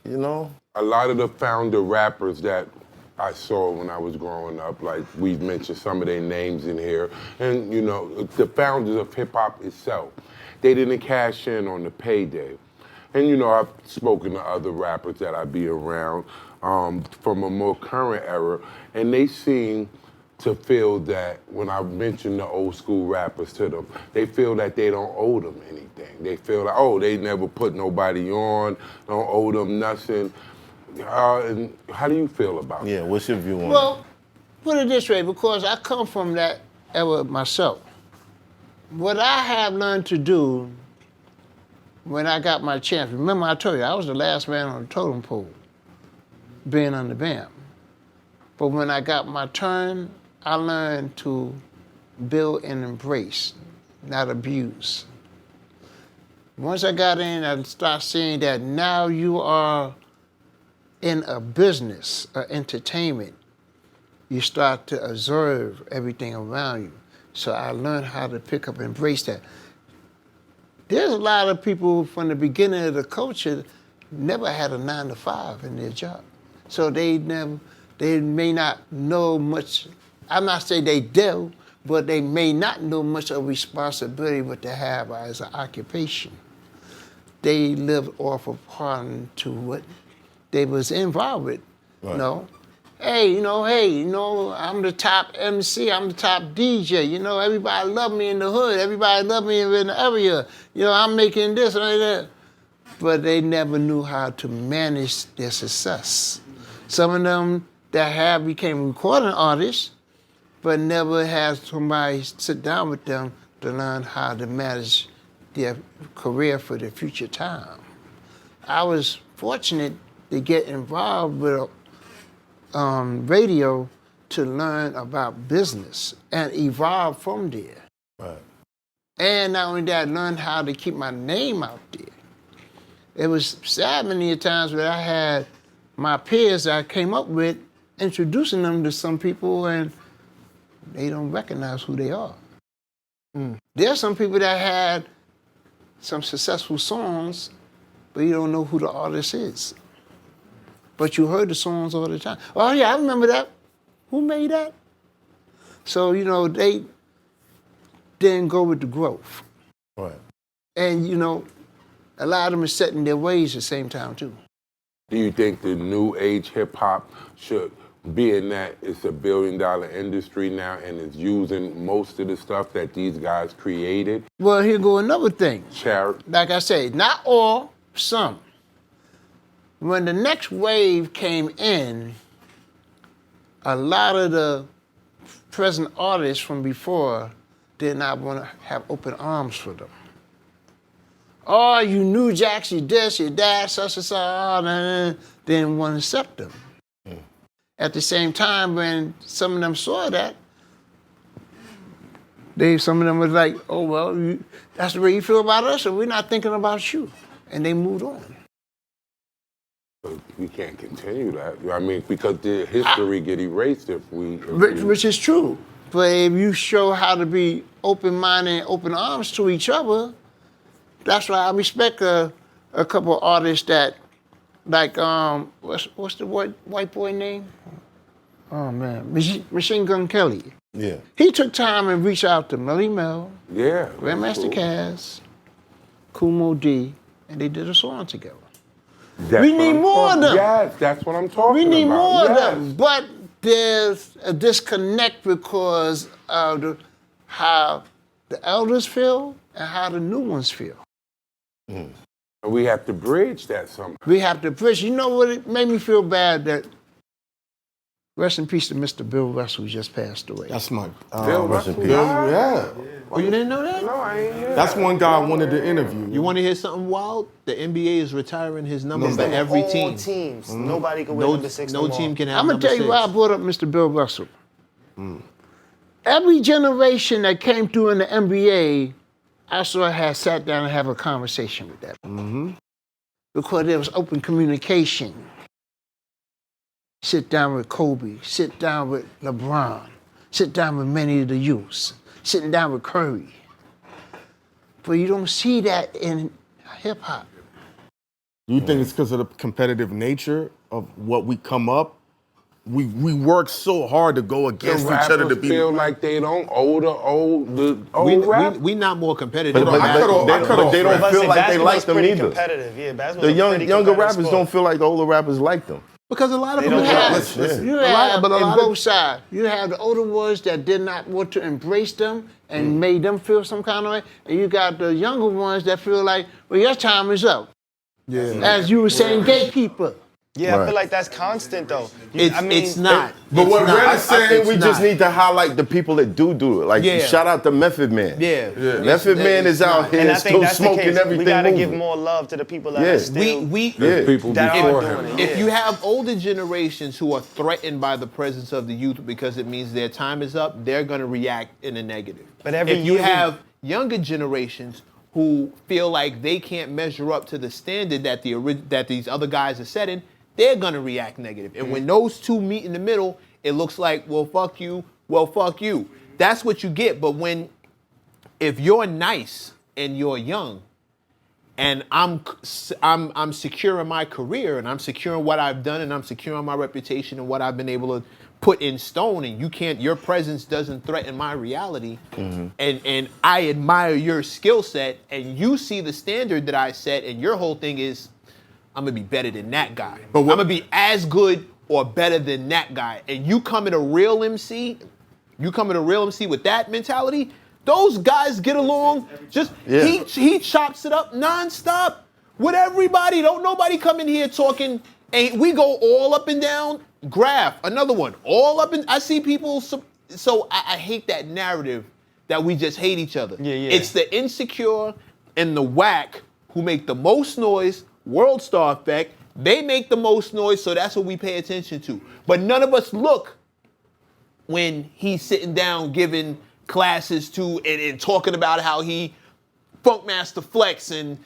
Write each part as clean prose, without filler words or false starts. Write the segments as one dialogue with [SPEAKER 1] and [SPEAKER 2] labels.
[SPEAKER 1] you know?
[SPEAKER 2] A lot of the founder rappers that I saw when I was growing up, like we've mentioned some of their names in here, and you know, the founders of hip hop itself, they didn't cash in on the payday. And you know, I've spoken to other rappers that I be around from a more current era, and they seem to feel that when I mention the old school rappers to them, they feel that they don't owe them anything. They feel like, oh, they never put nobody on, don't owe them nothing. And how do you feel about
[SPEAKER 1] Yeah,
[SPEAKER 2] that?
[SPEAKER 1] what's your view on
[SPEAKER 3] Well, put it this way, because I come from that era myself. What I have learned to do when I got my chance, remember I told you, I was the last man on the totem pole, being on the band. But when I got my turn, I learned to build and embrace, not abuse. Once I got in, I started seeing that now you are in a business, entertainment. You start to observe everything around you. So I learned how to pick up and embrace that. There's a lot of people from the beginning of the culture never had a 9 to 5 in their job. So they may not know much. I'm not saying they do, but they may not know much of responsibility what they have as an occupation. They lived off of pardon to what they was involved with.
[SPEAKER 1] Right.
[SPEAKER 3] You know, hey, I'm the top MC, I'm the top DJ. You know, everybody love me in the hood, everybody love me in the area. You know, I'm making this and that. But they never knew how to manage their success. Some of them that became recording artists, but never had somebody sit down with them to learn how to manage their career for the future time. I was fortunate to get involved with radio to learn about business and evolve from there.
[SPEAKER 1] Right.
[SPEAKER 3] And not only that, I learned how to keep my name out there. It was sad many times where I had my peers that I came up with introducing them to some people and they don't recognize who they are. There's some people that had some successful songs, but you don't know who the artist is. But you heard the songs all the time. Oh yeah, I remember that. Who made that? So, you know, they didn't go with the growth.
[SPEAKER 1] Right.
[SPEAKER 3] And, you know, a lot of them are set in their ways at the same time, too.
[SPEAKER 2] Do you think the new age hip hop should, being that it's $1 billion industry now and it's using most of the stuff that these guys created?
[SPEAKER 3] Well, here go another thing.
[SPEAKER 2] Charity.
[SPEAKER 3] Like I say, not all, some. When the next wave came in, a lot of the present artists from before did not want to have open arms for them. Oh, you New Jacks, you this, you that, such and such, didn't want to accept them. At the same time, when some of them saw that, some of them was like, oh, well, that's the way you feel about us, so we're not thinking about you. And they moved on.
[SPEAKER 2] We can't continue that. I mean, because the history get erased if we...
[SPEAKER 3] Which is true. But if you show how to be open-minded and open arms to each other, that's why I respect a couple of artists that, like, what's the white boy name? Oh, man, Machine Gun Kelly.
[SPEAKER 1] Yeah.
[SPEAKER 3] He took time and reached out to Melly Mel,
[SPEAKER 2] Yeah.
[SPEAKER 3] Grandmaster
[SPEAKER 2] cool.
[SPEAKER 3] Caz, Kumo D, and they did a song together.
[SPEAKER 2] That's
[SPEAKER 3] We
[SPEAKER 2] what
[SPEAKER 3] need
[SPEAKER 2] I'm
[SPEAKER 3] more of them.
[SPEAKER 2] Yes, that's what I'm talking about.
[SPEAKER 3] We need more
[SPEAKER 2] Yes.
[SPEAKER 3] of them, but there's a disconnect because of how the elders feel and how the new ones feel.
[SPEAKER 2] And we have to bridge that somehow.
[SPEAKER 3] We have to push. You know what? It made me feel bad that, rest in peace to Mr. Bill Russell, who just passed away.
[SPEAKER 1] That's my
[SPEAKER 2] Bill
[SPEAKER 1] rest in
[SPEAKER 2] Russell
[SPEAKER 1] peace.
[SPEAKER 2] died?
[SPEAKER 1] Yeah.
[SPEAKER 4] Oh, you didn't know that?
[SPEAKER 2] No, I ain't hear
[SPEAKER 1] That's
[SPEAKER 2] that.
[SPEAKER 1] one guy I wanted to interview.
[SPEAKER 4] You want to hear something wild? The NBA is retiring his number for
[SPEAKER 1] Number.
[SPEAKER 4] every
[SPEAKER 5] all
[SPEAKER 4] team.
[SPEAKER 5] teams. Nobody can wear
[SPEAKER 4] No,
[SPEAKER 5] number 6
[SPEAKER 4] no
[SPEAKER 5] no more.
[SPEAKER 4] team can have
[SPEAKER 3] I'm going
[SPEAKER 4] number
[SPEAKER 3] to tell you
[SPEAKER 4] 6.
[SPEAKER 3] why I brought up Mr. Bill Russell. Every generation that came through in the NBA, I saw had sat down and have a conversation with that. Because there was open communication. Sit down with Kobe, sit down with LeBron, sit down with many of the youths, sitting down with Curry. But you don't see that in hip hop.
[SPEAKER 1] Do you think it's because of the competitive nature of what we come up? We work so hard to go against each other to be.
[SPEAKER 2] feel like they don't owe the old rap.
[SPEAKER 4] We not more competitive.
[SPEAKER 1] But
[SPEAKER 4] than
[SPEAKER 1] I
[SPEAKER 4] basketball.
[SPEAKER 1] they don't feel like they like them either.
[SPEAKER 5] Competitive. Yeah,
[SPEAKER 1] The younger rappers don't feel like the older rappers like them.
[SPEAKER 4] Because a lot of
[SPEAKER 5] They
[SPEAKER 4] them
[SPEAKER 5] don't
[SPEAKER 4] have.
[SPEAKER 5] listen.
[SPEAKER 3] You have on both sides. You have the older ones that did not want to embrace them and made them feel some kind of way, and you got the younger ones that feel like, well, your time is up.
[SPEAKER 1] Yeah.
[SPEAKER 3] As you were saying, gatekeeper.
[SPEAKER 5] Yeah, I
[SPEAKER 1] Right.
[SPEAKER 5] feel like that's constant though.
[SPEAKER 4] It's not.
[SPEAKER 1] But
[SPEAKER 4] It's
[SPEAKER 1] what
[SPEAKER 4] not.
[SPEAKER 1] Red is saying,
[SPEAKER 4] It's
[SPEAKER 1] we
[SPEAKER 4] not.
[SPEAKER 1] just need to highlight the people that do it. Like,
[SPEAKER 4] Yeah.
[SPEAKER 1] shout out to Method Man.
[SPEAKER 4] Yeah.
[SPEAKER 1] Method Man is out
[SPEAKER 5] And
[SPEAKER 1] here
[SPEAKER 5] I think
[SPEAKER 1] still
[SPEAKER 5] that's the
[SPEAKER 1] smoking
[SPEAKER 5] case.
[SPEAKER 1] everything
[SPEAKER 5] We gotta
[SPEAKER 1] moving.
[SPEAKER 5] give more love to the people that
[SPEAKER 1] Yeah.
[SPEAKER 5] are still
[SPEAKER 2] There's people
[SPEAKER 5] that
[SPEAKER 2] before
[SPEAKER 5] are doing
[SPEAKER 2] him.
[SPEAKER 5] it.
[SPEAKER 4] If you have older generations who are threatened by the presence of the youth because it means their time is up, they're going to react in a negative.
[SPEAKER 5] But every
[SPEAKER 4] if you
[SPEAKER 5] year we-
[SPEAKER 4] have younger generations who feel like they can't measure up to the standard that that these other guys are setting, they're going to react negative. And when those two meet in the middle, it looks like, well, fuck you, well, fuck you. That's what you get. But if you're nice and you're young, and I'm secure in my career, and I'm secure in what I've done, and I'm secure in my reputation and what I've been able to put in stone, and your presence doesn't threaten my reality, and I admire your skill set, and you see the standard that I set, and your whole thing is, I'm gonna be better than that guy. I'm gonna be as good or better than that guy. And you come at a real MC, with that mentality, those guys get along. He chops it up nonstop with everybody. Don't nobody come in here talking, and we go all up and down. Graph, another one, all up and I see people. So I hate that narrative that we just hate each other.
[SPEAKER 5] Yeah.
[SPEAKER 4] It's the insecure and the whack who make the most noise. World star effect. They make the most noise, so that's what we pay attention to. But none of us look when he's sitting down giving classes to and talking about how he Funkmaster Flex and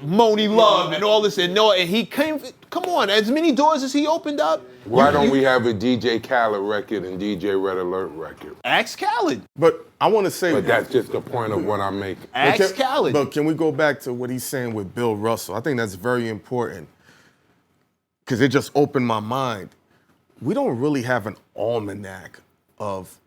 [SPEAKER 4] Moni Love and all this and he came. Come on, as many doors as he opened up.
[SPEAKER 2] Why don't we have a DJ Khaled record and DJ Red Alert record?
[SPEAKER 4] Ask Khaled.
[SPEAKER 1] But I want to say,
[SPEAKER 2] But that's just the point of what I'm making.
[SPEAKER 4] Ask Khaled.
[SPEAKER 1] But can we go back to what he's saying with Bill Russell? I think that's very important because it just opened my mind. We don't really have an almanac of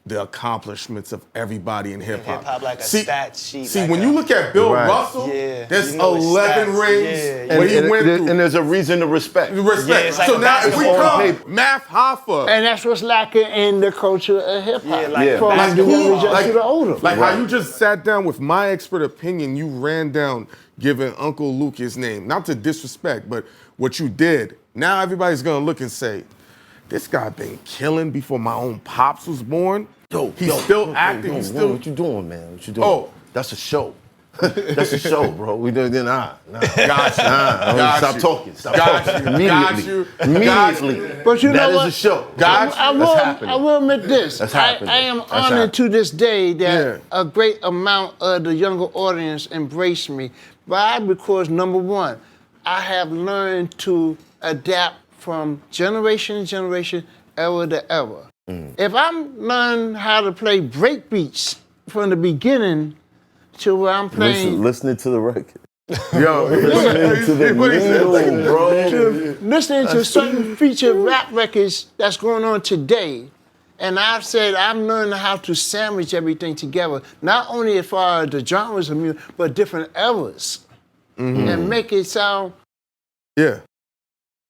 [SPEAKER 1] the accomplishments of everybody in hip hop.
[SPEAKER 5] Hip-hop like a stat sheet.
[SPEAKER 1] See,
[SPEAKER 5] like
[SPEAKER 1] when you look at Bill Russell,
[SPEAKER 5] Yeah,
[SPEAKER 1] there's
[SPEAKER 5] you know his
[SPEAKER 1] 11
[SPEAKER 5] stats.
[SPEAKER 1] rings
[SPEAKER 5] Yeah,
[SPEAKER 1] where he went through. and there's a reason to respect.
[SPEAKER 5] Yeah, it's like
[SPEAKER 1] so
[SPEAKER 5] a
[SPEAKER 1] now if we
[SPEAKER 5] basketball
[SPEAKER 1] come,
[SPEAKER 5] paper.
[SPEAKER 1] Math Hoffa,
[SPEAKER 3] And that's what's lacking in the culture of hip hop.
[SPEAKER 5] Yeah, like
[SPEAKER 3] From the
[SPEAKER 5] basketball.
[SPEAKER 3] younger just to the older.
[SPEAKER 1] like how you just sat down with my expert opinion, you ran down giving Uncle Luke his name. Not to disrespect, but what you did. Now everybody's gonna look and say, this guy been killing before my own pops was born. He's still acting. He's still.
[SPEAKER 6] What you doing, man? What you doing?
[SPEAKER 1] Oh.
[SPEAKER 6] That's a show. That's a show, bro. We did nah.
[SPEAKER 1] Got you.
[SPEAKER 6] Stop talking. Stop
[SPEAKER 1] Got
[SPEAKER 6] talking.
[SPEAKER 1] you. Got you.
[SPEAKER 6] Immediately.
[SPEAKER 3] But you know
[SPEAKER 6] That
[SPEAKER 3] what?
[SPEAKER 6] is a show.
[SPEAKER 1] Got
[SPEAKER 3] I
[SPEAKER 1] you.
[SPEAKER 3] will,
[SPEAKER 6] That's happening.
[SPEAKER 3] I will admit this.
[SPEAKER 6] That's
[SPEAKER 3] I
[SPEAKER 6] happening.
[SPEAKER 3] am
[SPEAKER 6] That's
[SPEAKER 3] honored
[SPEAKER 6] happening.
[SPEAKER 3] to this day that
[SPEAKER 1] Yeah.
[SPEAKER 3] a great amount of the younger audience embrace me. Why? Because number one, I have learned to adapt from generation to generation, era to era. If I'm learning how to play break beats from the beginning to where I'm playing,
[SPEAKER 6] Listening to the record.
[SPEAKER 1] Yo,
[SPEAKER 6] Listening to the needle, bro.
[SPEAKER 3] to listening to certain feature rap records that's going on today. And I've said I'm learning how to sandwich everything together, not only as far as the genres of music, but different eras, and make it sound.
[SPEAKER 1] Yeah.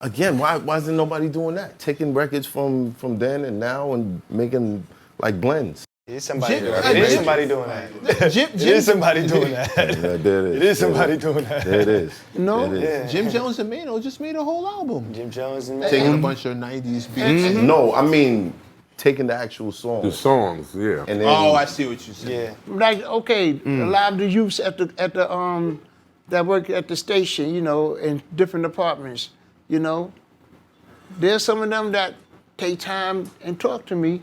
[SPEAKER 6] Again, why isn't nobody doing that? Taking records from then and now and making like blends.
[SPEAKER 5] It is somebody
[SPEAKER 4] Jim-
[SPEAKER 5] doing that.
[SPEAKER 4] Jim-
[SPEAKER 5] It is somebody doing that.
[SPEAKER 4] Jim,
[SPEAKER 5] It is somebody doing that.
[SPEAKER 6] Yeah, there it is.
[SPEAKER 5] It is somebody doing that.
[SPEAKER 6] There it is.
[SPEAKER 3] No?
[SPEAKER 6] There it is.
[SPEAKER 4] Jim Jones and Mano just made a whole album.
[SPEAKER 5] Jim Jones and
[SPEAKER 4] Taking a bunch of 90s beats.
[SPEAKER 6] No, I mean taking the actual song.
[SPEAKER 2] The songs, yeah.
[SPEAKER 6] And then
[SPEAKER 4] Oh, I see what you're saying.
[SPEAKER 5] Yeah.
[SPEAKER 3] Like, okay, a lot of the youths at the that work at the station, in different departments, there's some of them that take time and talk to me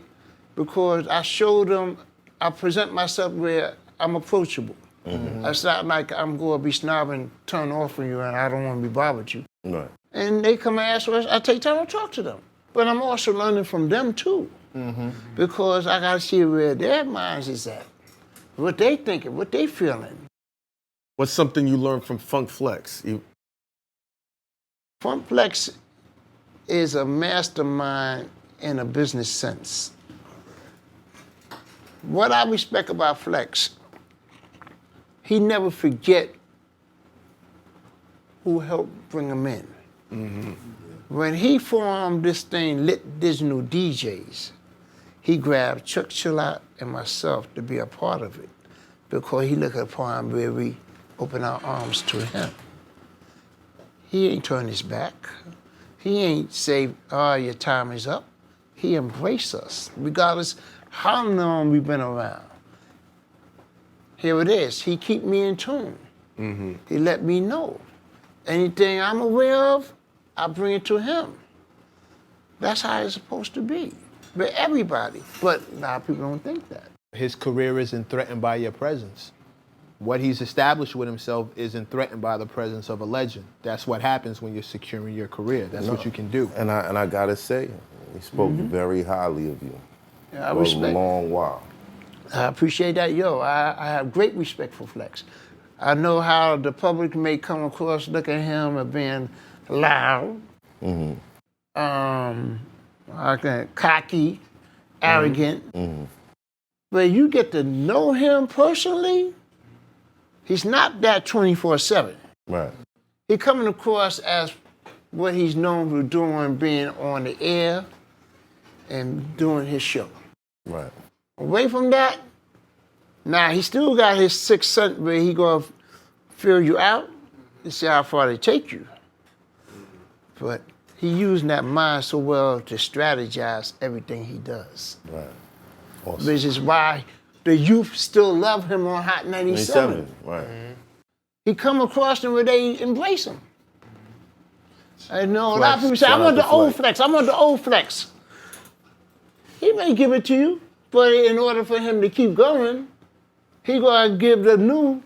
[SPEAKER 3] because I show them, I present myself where I'm approachable. It's not like I'm going to be snobbing, turn off from you, and I don't want to be bothered with you.
[SPEAKER 6] Right.
[SPEAKER 3] And they come and ask us, I take time to talk to them. But I'm also learning from them too. Because I got to see where their minds is at, what they thinking, what they feeling.
[SPEAKER 1] What's something you learned from Funk Flex?
[SPEAKER 3] Flex is a mastermind in a business sense. What I respect about Flex, he never forget who helped bring him in. When he formed this thing, Lit Digital DJs, he grabbed Chuck Chillot and myself to be a part of it because he looked upon where we open our arms to him. He ain't turned his back. He ain't say, oh, your time is up. He embraced us, regardless how long we've been around. Here it is. He keep me in tune. He let me know. Anything I'm aware of, I bring it to him. That's how it's supposed to be with everybody. But a lot of people don't think that.
[SPEAKER 4] His career isn't threatened by your presence. What he's established with himself isn't threatened by the presence of a legend. That's what happens when you're securing your career. That's what you can do.
[SPEAKER 6] And I gotta say, he spoke very highly of you
[SPEAKER 3] Yeah, I
[SPEAKER 6] for
[SPEAKER 3] respect.
[SPEAKER 6] a long while.
[SPEAKER 3] I appreciate that. I have great respect for Flex. I know how the public may come across, look at him as being loud, cocky, arrogant. But you get to know him personally, he's not that 24/7.
[SPEAKER 6] Right.
[SPEAKER 3] He coming across as what he's known for doing, being on the air and doing his show.
[SPEAKER 6] Right.
[SPEAKER 3] Away from that, now he still got his sixth sense where he gonna feel you out to see how far they take you. But he using that mind so well to strategize everything he does.
[SPEAKER 6] Right. Awesome.
[SPEAKER 3] Which is why the youth still love him on Hot 97.
[SPEAKER 6] Right.
[SPEAKER 3] He come across them where they embrace him. I know a lot of
[SPEAKER 6] Flex.
[SPEAKER 3] people say, I
[SPEAKER 6] Shout
[SPEAKER 3] want
[SPEAKER 6] out
[SPEAKER 3] the
[SPEAKER 6] to
[SPEAKER 3] old
[SPEAKER 6] Flex.
[SPEAKER 3] Flex, I want the old Flex. He may give it to you, but in order for him to keep going, he gonna give the new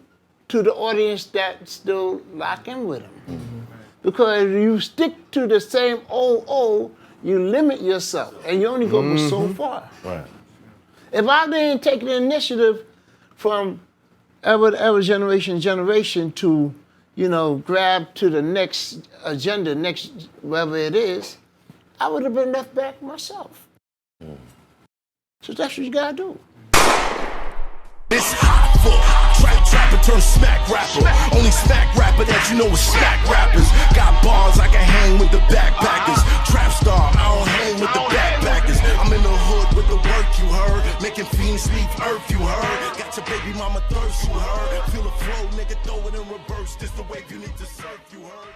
[SPEAKER 3] to the audience that still lock in with him. Because if you stick to the same old, you limit yourself and you only go so far.
[SPEAKER 6] Right.
[SPEAKER 3] If I didn't take the initiative from ever to ever, generation to, grab to the next agenda, next whatever it is, I would have been left back myself. So that's what you gotta do.
[SPEAKER 7] It's Hoffa, trapper turn smack rapper. Only smack rapper that you know is smack rappers. Got bars I can hang with the backpackers. Trap star, I don't hang with the backpackers. I'm in the hood with the work you heard. Making fiends leave earth you heard. Got your baby mama thirst you heard. Feel the flow, nigga, throw it in reverse. This the wave you need to surf you heard.